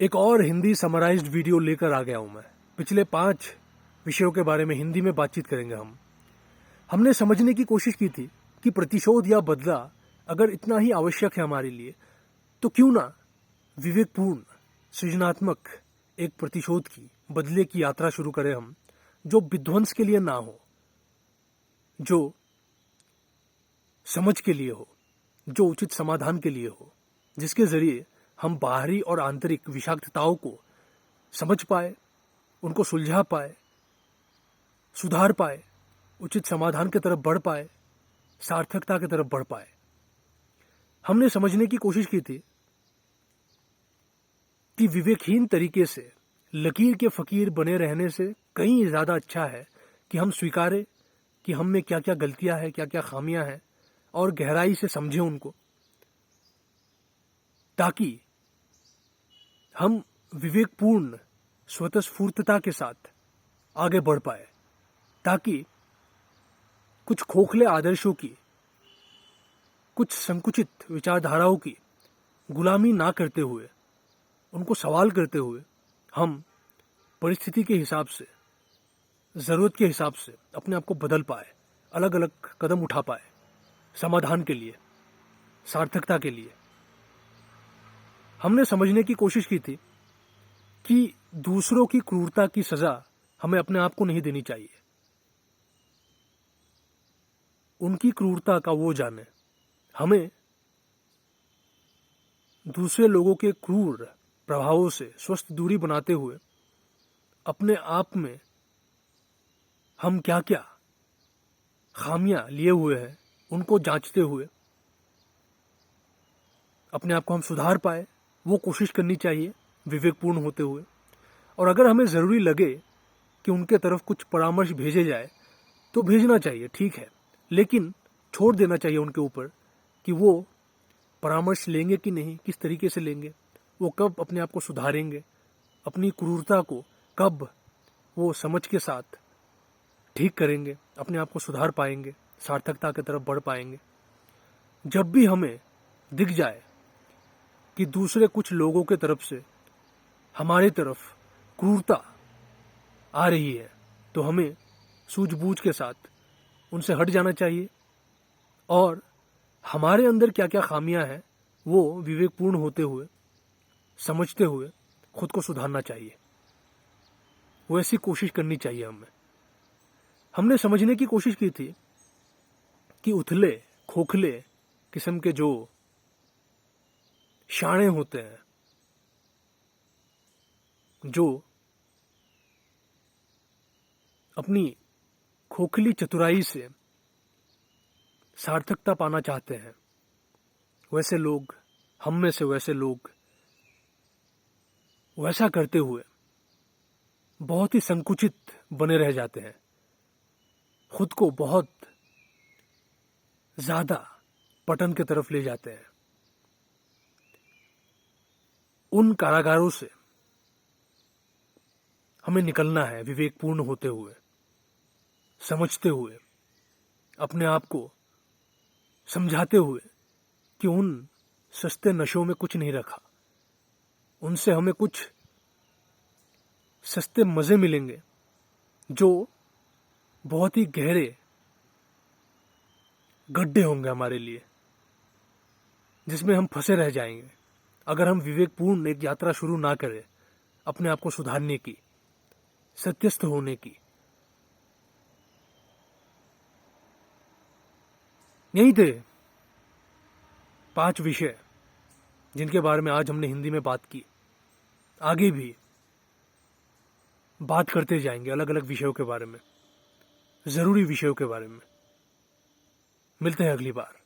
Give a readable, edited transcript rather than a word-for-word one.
एक और Hindi summarised video लेकर आ गया हूं मैं। पिछले 5 विषयों के बारे में हिंदी में बातचीत करेंगे हमने समझने की कोशिश की थी कि प्रतिशोध या बदला अगर इतना ही आवश्यक है हमारे लिए, तो क्यों ना विवेकपूर्ण, सृजनात्मक एक प्रतिशोध की, बदले की यात्रा शुरू करें हम, जो विध्वंस के लिए ना हो, जो समझ के लिए हो, जो उचित समाधान के लिए हो, जिसके जरिए हम बाहरी और आंतरिक विषाक्तताओं को समझ पाए, उनको सुलझा पाए, सुधार पाए, उचित समाधान की तरफ बढ़ पाए, सार्थकता की तरफ बढ़ पाए। हमने समझने की कोशिश की थी कि विवेकहीन तरीके से लकीर के फकीर बने रहने से कहीं ज्यादा अच्छा है कि हम स्वीकारें कि हम में क्या क्या गलतियां हैं, क्या क्या खामियां हैं, और गहराई से समझें उनको, ताकि हम विवेकपूर्ण स्वतःस्फूर्तता के साथ आगे बढ़ पाए, ताकि कुछ खोखले आदर्शों की, कुछ संकुचित विचारधाराओं की गुलामी ना करते हुए, उनको सवाल करते हुए, हम परिस्थिति के हिसाब से, जरूरत के हिसाब से अपने आप को बदल पाए, अलग अलग कदम उठा पाए, समाधान के लिए, सार्थकता के लिए। हमने समझने की कोशिश की थी कि दूसरों की क्रूरता की सजा हमें अपने आप को नहीं देनी चाहिए। उनकी क्रूरता का वो जाने, हमें दूसरे लोगों के क्रूर प्रभावों से स्वस्थ दूरी बनाते हुए अपने आप में हम क्या क्या खामियां लिए हुए हैं, उनको जांचते हुए अपने आप को हम सुधार पाए, वो कोशिश करनी चाहिए विवेकपूर्ण होते हुए। और अगर हमें जरूरी लगे कि उनके तरफ कुछ परामर्श भेजे जाए तो भेजना चाहिए, ठीक है, लेकिन छोड़ देना चाहिए उनके ऊपर कि वो परामर्श लेंगे कि नहीं, किस तरीके से लेंगे, वो कब अपने आप को सुधारेंगे, अपनी क्रूरता को कब वो समझ के साथ ठीक करेंगे, अपने आप को सुधार पाएंगे, सार्थकता की तरफ बढ़ पाएंगे। जब भी हमें दिख जाए कि दूसरे कुछ लोगों के तरफ से हमारी तरफ क्रूरता आ रही है, तो हमें सूझबूझ के साथ उनसे हट जाना चाहिए और हमारे अंदर क्या क्या खामियां हैं वो विवेकपूर्ण होते हुए, समझते हुए खुद को सुधारना चाहिए। वो ऐसी कोशिश करनी चाहिए हमने समझने की कोशिश की थी कि उथले खोखले किस्म के जो शाणे होते हैं, जो अपनी खोखली चतुराई से सार्थकता पाना चाहते हैं, वैसे लोग, हम में से वैसे लोग वैसा करते हुए बहुत ही संकुचित बने रह जाते हैं, खुद को बहुत ज्यादा पतन की तरफ ले जाते हैं। उन कारागारों से हमें निकलना है विवेकपूर्ण होते हुए, समझते हुए, अपने आप को समझाते हुए कि उन सस्ते नशों में कुछ नहीं रखा, उनसे हमें कुछ सस्ते मजे मिलेंगे जो बहुत ही गहरे गड्ढे होंगे हमारे लिए, जिसमें हम फंसे रह जाएंगे अगर हम विवेकपूर्ण एक यात्रा शुरू ना करें अपने आप को सुधारने की, सत्यस्थ होने की। यही थे 5 विषय जिनके बारे में आज हमने हिंदी में बात की। आगे भी बात करते जाएंगे अलग अलग विषयों के बारे में, जरूरी विषयों के बारे में। मिलते हैं अगली बार।